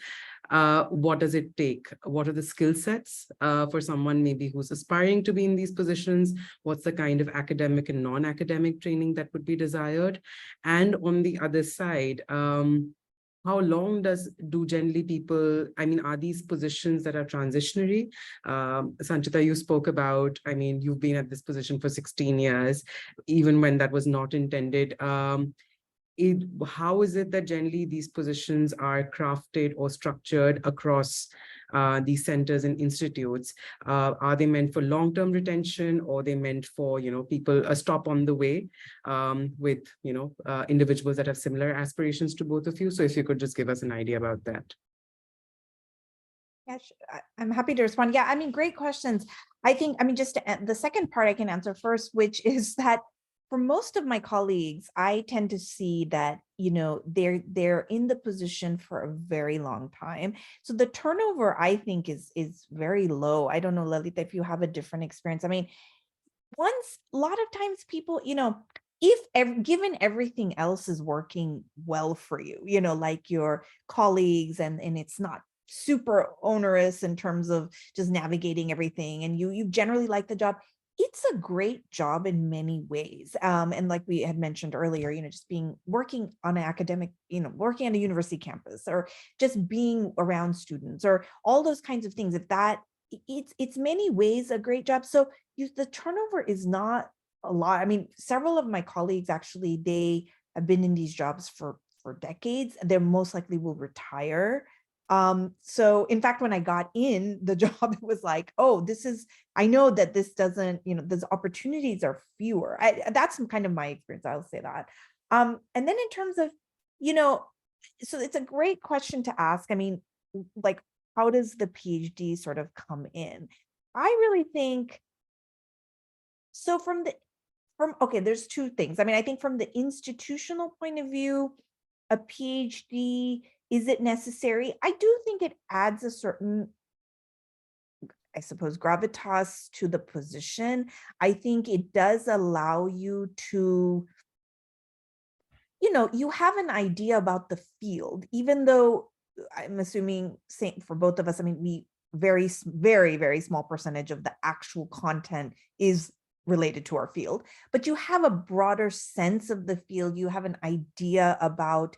what does it take? What are the skill sets for someone maybe who's aspiring to be in these positions? What's the kind of academic and non-academic training that would be desired? And on the other side, how long do generally people, I mean, are these positions that are transitionary? Sanchita, you spoke about, I mean, you've been at this position for 16 years, even when that was not intended. How is it that generally these positions are crafted or structured across these centers and institutes? Are they meant for long-term retention, or are they meant for, people a stop on the way with, individuals that have similar aspirations to both of you? So if you could just give us an idea about that. Yeah, I'm happy to respond. Yeah, I mean, great questions. I think, just the second part I can answer first, which is that for most of my colleagues, I tend to see that, they're in the position for a very long time. So the turnover, I think, is very low. I don't know, Lalita, if you have a different experience. I mean, a lot of times people, if given everything else is working well for you, like your colleagues, and it's not super onerous in terms of just navigating everything, and you generally like the job, it's a great job in many ways. And like we had mentioned earlier, just working on an academic, working on a university campus, or just being around students, or all those kinds of things. If that, it's many ways a great job. So the turnover is not a lot. I mean, several of my colleagues, actually, they have been in these jobs for decades. They most likely will retire. So in fact, when I got in the job, it was like, oh, I know that this doesn't, those opportunities are fewer. That's kind of my experience, I'll say that. And then in terms of, so it's a great question to ask. I mean, like, how does the PhD sort of come in? I really think, so okay, there's two things. I mean, I think from the institutional point of view, a PhD, is it necessary? I do think it adds a certain, I suppose, gravitas to the position. I think it does allow you to, you have an idea about the field, even though I'm assuming, same for both of us. I mean, we very, very, very small percentage of the actual content is related to our field, but you have a broader sense of the field. You have an idea about,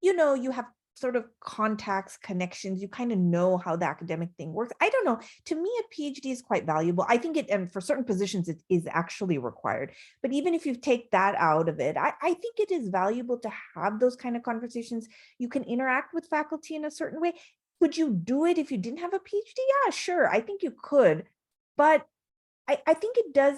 you have sort of contacts, connections, you kind of know how the academic thing works. I don't know. To me, a PhD is quite valuable. I think and for certain positions, it is actually required. But even if you take that out of it, I think it is valuable to have those kind of conversations. You can interact with faculty in a certain way. Could you do it if you didn't have a PhD? Yeah, sure. I think you could. But I think it does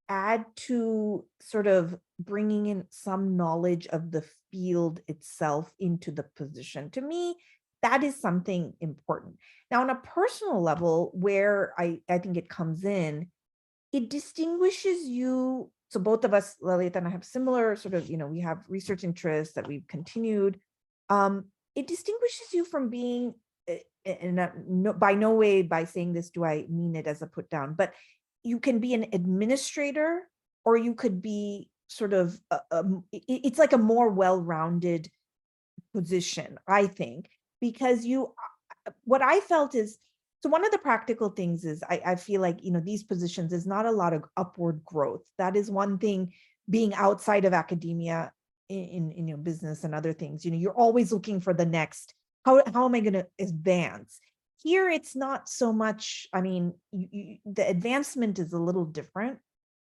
add to sort of bringing in some knowledge of the field itself into the position. To me, that is something important. Now, on a personal level, where I think it comes in, it distinguishes you. So both of us, Lalita and I, have similar sort of, we have research interests that we've continued. It distinguishes you from being, by no way by saying this do I mean it as a put down, but you can be an administrator, or you could be sort of, it's like a more well-rounded position, I think, because what I felt is, so one of the practical things is I feel like, these positions is not a lot of upward growth. That is one thing, being outside of academia in your business and other things, you're always looking for the next, how am I going to advance? Here, it's not so much, the advancement is a little different.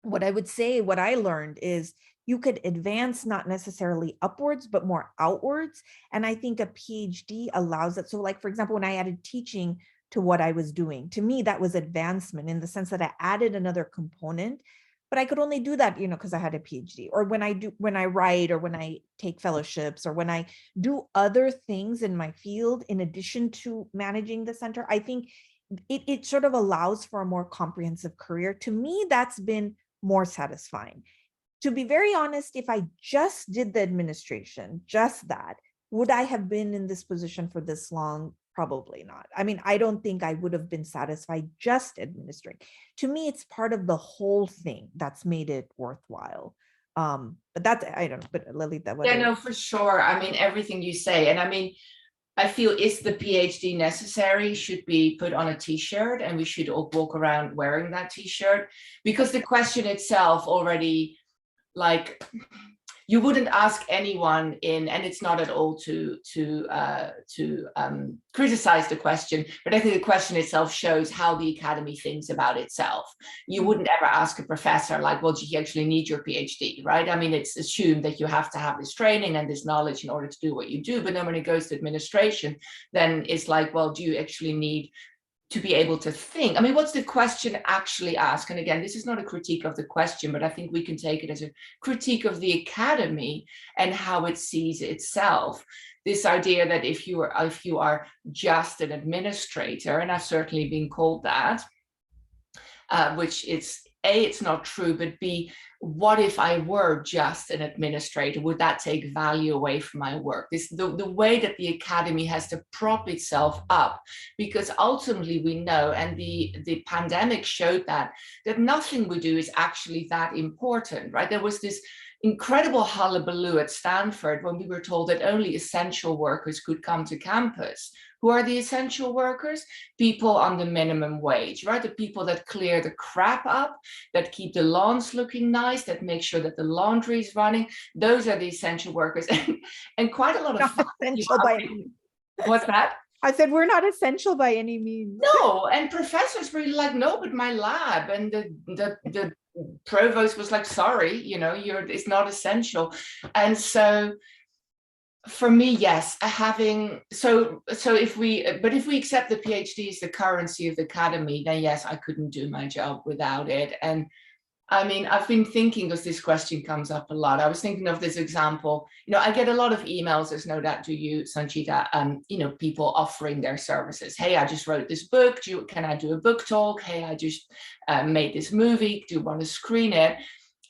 What I would say, what I learned is you could advance not necessarily upwards, but more outwards. And I think a PhD allows it. So like, for example, when I added teaching to what I was doing, to me, that was advancement in the sense that I added another component, but I could only do that, because I had a PhD. Or when I write, or when I take fellowships, or when I do other things in my field, in addition to managing the center, I think it sort of allows for a more comprehensive career. To me, that's been more satisfying. To be very honest, if I just did the administration, just that, would I have been in this position for this long? Probably not. I don't think I would have been satisfied just administering. To me, it's part of the whole thing that's made it worthwhile. But that's, I don't know, but Lalita, Yeah, no, for sure. Everything you say, and I feel, is the PhD necessary? Should be put on a t-shirt, and we should all walk around wearing that t-shirt, because the question itself already, like, you wouldn't ask anyone and it's not at all to criticize the question, but I think the question itself shows how the academy thinks about itself. You wouldn't ever ask a professor like, well, do you actually need your PhD, right? It's assumed that you have to have this training and this knowledge in order to do what you do. But then when it goes to administration, then it's like, well, do you actually need to be able to think? What's the question actually asked? And again, this is not a critique of the question, but I think we can take it as a critique of the academy and how it sees itself. This idea that if you are just an administrator, and I've certainly been called that, which it's not true, but B, what if I were just an administrator? Would that take value away from my work? The way that the academy has to prop itself up, because ultimately we know, and the pandemic showed that nothing we do is actually that important, right? There was this incredible hullabaloo at Stanford when we were told that only essential workers could come to campus. Who are the essential workers? People on the minimum wage, right? The people that clear the crap up, that keep the lawns looking nice, that make sure that the laundry is running. Those are the essential workers. And quite a lot of essential by any means. What's that? I said, we're not essential by any means. No, and professors were like, no, but my lab, and the provost was like, sorry, it's not essential. And so for me, yes, if we accept the PhD as the currency of the academy, then yes, I couldn't do my job without it. And I've been thinking, because this question comes up a lot, I was thinking of this example. I get a lot of emails, there's no doubt to you, Sanchita, people offering their services. Hey, I just wrote this book. Can I do a book talk? Hey, I just made this movie. Do you want to screen it?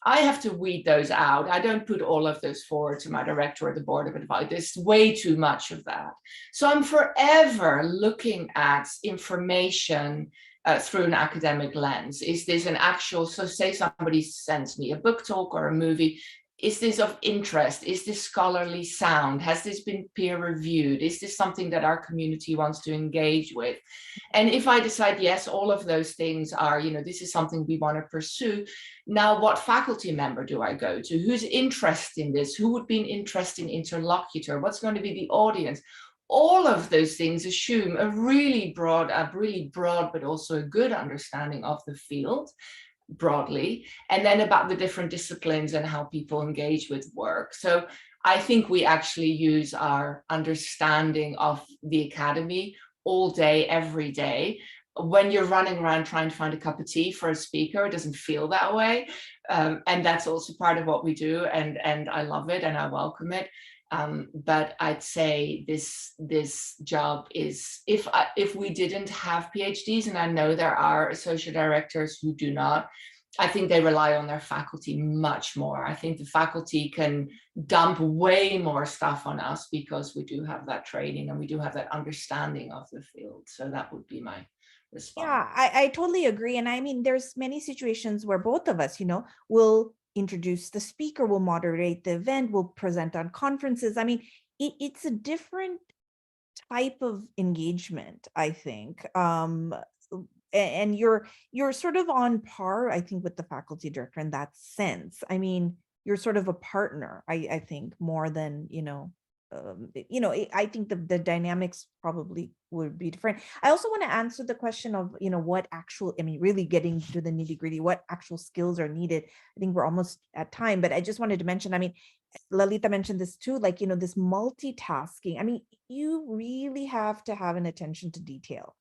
I have to weed those out. I don't put all of those forward to my director or the board of advice. There's way too much of that. So I'm forever looking at information through an academic lens. Is this an actual, so say somebody sends me a book talk or a movie, is this of interest? Is this scholarly sound? Has this been peer reviewed? Is this something that our community wants to engage with? And if I decide, yes, all of those things are, this is something we want to pursue, now what faculty member do I go to? Who's interested in this? Who would be an interesting interlocutor? What's going to be the audience? All of those things assume a really broad, but also a good understanding of the field broadly, and then about the different disciplines and how people engage with work. So I think we actually use our understanding of the academy all day, every day. When you're running around trying to find a cup of tea for a speaker, it doesn't feel that way. And that's also part of what we do. And I love it and I welcome it. But I'd say this job is, if we didn't have PhDs, and I know there are associate directors who do not, I think they rely on their faculty much more. I think the faculty can dump way more stuff on us because we do have that training and we do have that understanding of the field. So that would be my response. Yeah, I totally agree. And I mean, there's many situations where both of us, will introduce the speaker, will moderate the event, will present on conferences. I mean, it's a different type of engagement, I think. And you're sort of on par, I think, with the faculty director in that sense. I mean, you're sort of a partner, I think, more than, I think the dynamics probably would be different. I also want to answer the question of, what actual, I mean, really getting to the nitty gritty, what actual skills are needed. I think we're almost at time, but I just wanted to mention, I mean, Lalita mentioned this too, like, this multitasking. I mean, you really have to have an attention to detail.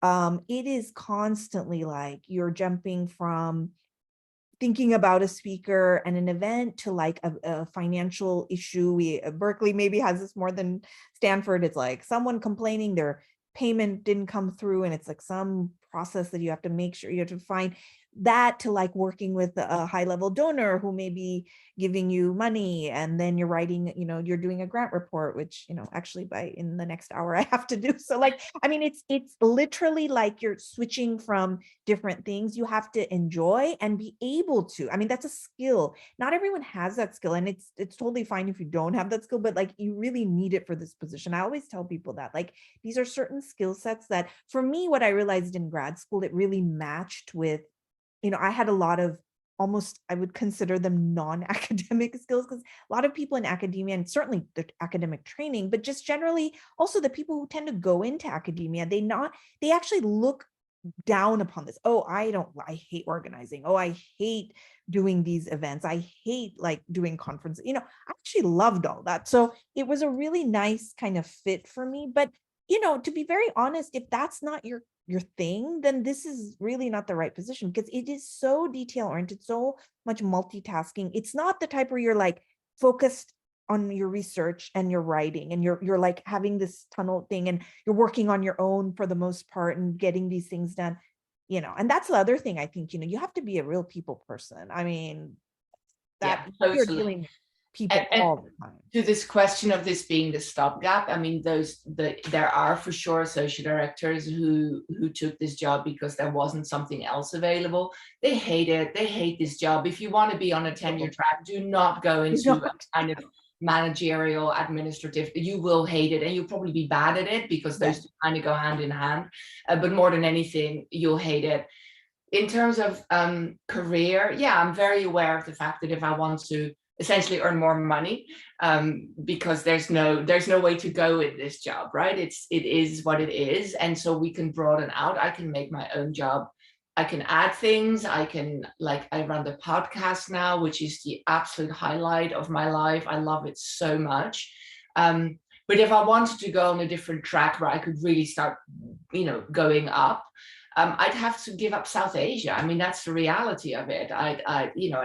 It is constantly like you're jumping from thinking about a speaker and an event to like a financial issue. Berkeley maybe has this more than Stanford. It's like someone complaining their payment didn't come through, and it's like some process that you have to make sure you have to find that, to like working with a high level donor who may be giving you money, and then you're writing, you're doing a grant report, which, actually in the next hour I have to do. So like, I mean, it's literally like you're switching from different things. You have to enjoy and be able to, I mean, that's a skill. Not everyone has that skill, and it's totally fine if you don't have that skill, but like you really need it for this position. I always tell people that, like, these are certain skill sets that, for me, what I realized in grad school, it really matched with, I had a lot of almost, I would consider them non-academic skills, because a lot of people in academia, and certainly the academic training, but just generally also the people who tend to go into academia, they actually look down upon this. Oh, I hate organizing. Oh, I hate doing these events. I hate like doing conferences. I actually loved all that. So it was a really nice kind of fit for me. But, to be very honest, if that's not your thing, then this is really not the right position, because it is so detail oriented, so much multitasking. It's not the type where you're like focused on your research and your writing, and you're like having this tunnel thing, and you're working on your own for the most part and getting these things done, and that's the other thing. I think, you have to be a real people person. I mean, that you're dealing with people all the time. To this question of this being the stopgap, I mean, there are for sure associate directors who took this job because there wasn't something else available. They hate it. They hate this job. If you want to be on a tenure track, do not go into a kind of managerial, administrative. You will hate it, and you'll probably be bad at it, because those two kind of go hand in hand. But more than anything, you'll hate it. In terms of career, I'm very aware of the fact that if I want to essentially earn more money, because there's no way to go in this job, right? It is what it is. And so we can broaden out. I can make my own job. I can add things. I run the podcast now, which is the absolute highlight of my life. I love it so much. But if I wanted to go on a different track where I could really start, going up, I'd have to give up South Asia. I mean, that's the reality of it. I'd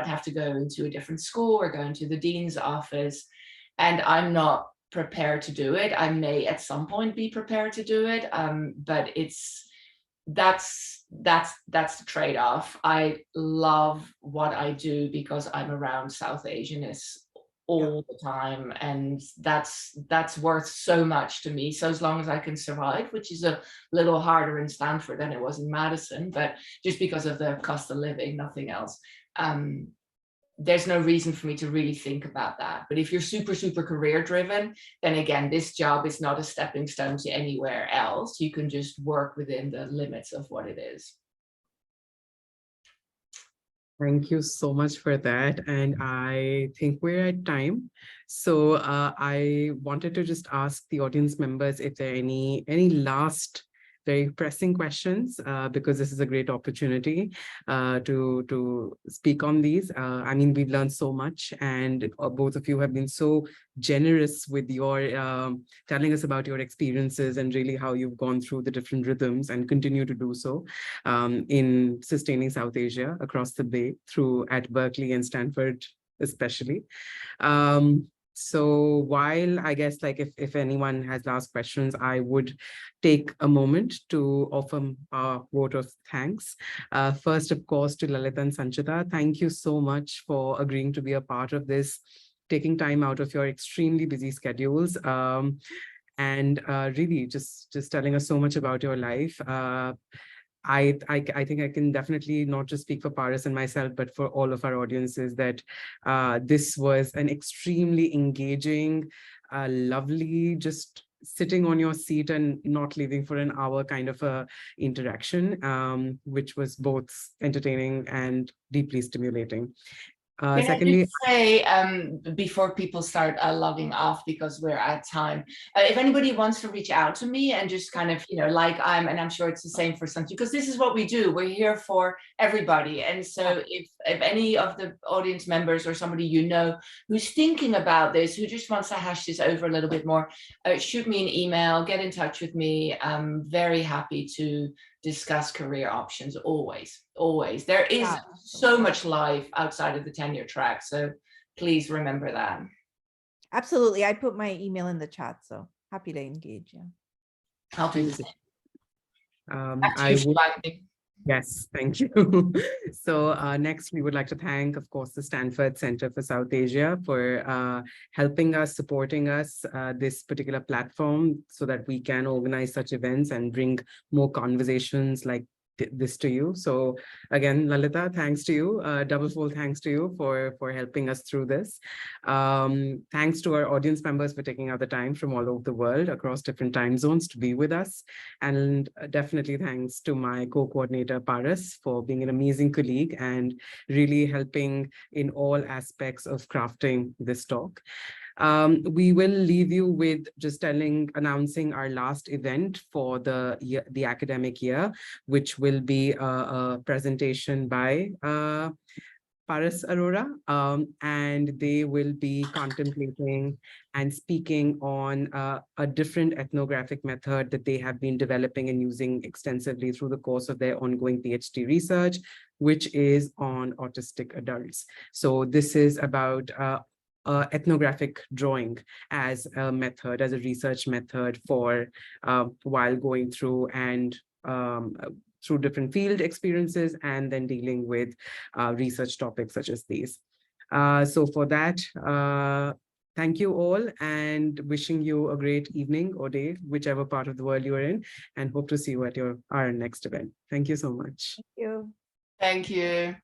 have to go into a different school or go into the dean's office, and I'm not prepared to do it. I may at some point be prepared to do it, but that's the trade-off. I love what I do because I'm around South Asianists all the time, and that's worth so much to me. So as long as I can survive, which is a little harder in Stanford than it was in Madison, but just because of the cost of living, nothing else, there's no reason for me to really think about that. But if you're super career driven, then again, this job is not a stepping stone to anywhere else. You can just work within the limits of what it is. Thank you so much for that. And I think we're at time. So I wanted to just ask the audience members if there are any last very pressing questions, because this is a great opportunity to speak on these. I mean, we've learned so much, and both of you have been so generous with your telling us about your experiences and really how you've gone through the different rhythms and continue to do so in sustaining South Asia across the Bay at Berkeley and Stanford especially. So while I guess like if anyone has last questions, I would take a moment to offer a vote of thanks. First, of course, to Lalita and Sanchita. Thank you so much for agreeing to be a part of this, taking time out of your extremely busy schedules. And really just telling us so much about your life. I think I can definitely not just speak for Paras and myself, but for all of our audiences that this was an extremely engaging, lovely, just sitting on your seat and not leaving for an hour kind of a interaction, which was both entertaining and deeply stimulating. Can Secondly, I just say, before people start logging off because we're at time, if anybody wants to reach out to me and just kind of, and I'm sure it's the same for Sanchita, because this is what we do. We're here for everybody. And so if any of the audience members or somebody who's thinking about this, who just wants to hash this over a little bit more, shoot me an email, get in touch with me. I'm very happy to discuss career options, always. There is so much life outside of the tenure track, so please remember that. Absolutely. I put my email in the chat, so happy to engage. I'll do the same. Yes, thank you. So next, we would like to thank, of course, the Stanford Center for South Asia for helping us, supporting us, this particular platform so that we can organize such events and bring more conversations like this to you. So again, Lalita, thanks to you, double-fold thanks to you for helping us through this. Thanks to our audience members for taking out the time from all over the world across different time zones to be with us. And definitely thanks to my co-coordinator, Paras, for being an amazing colleague and really helping in all aspects of crafting this talk. We will leave you with just announcing our last event for the academic year, which will be a presentation by Paras Arora, and they will be contemplating and speaking on a different ethnographic method that they have been developing and using extensively through the course of their ongoing PhD research, which is on autistic adults. So this is about ethnographic drawing as a method, as a research method for while going through and through different field experiences and then dealing with research topics such as these. So for that, thank you all and wishing you a great evening or day, whichever part of the world you are in, and hope to see you at our next event. Thank you so much. Thank you. Thank you.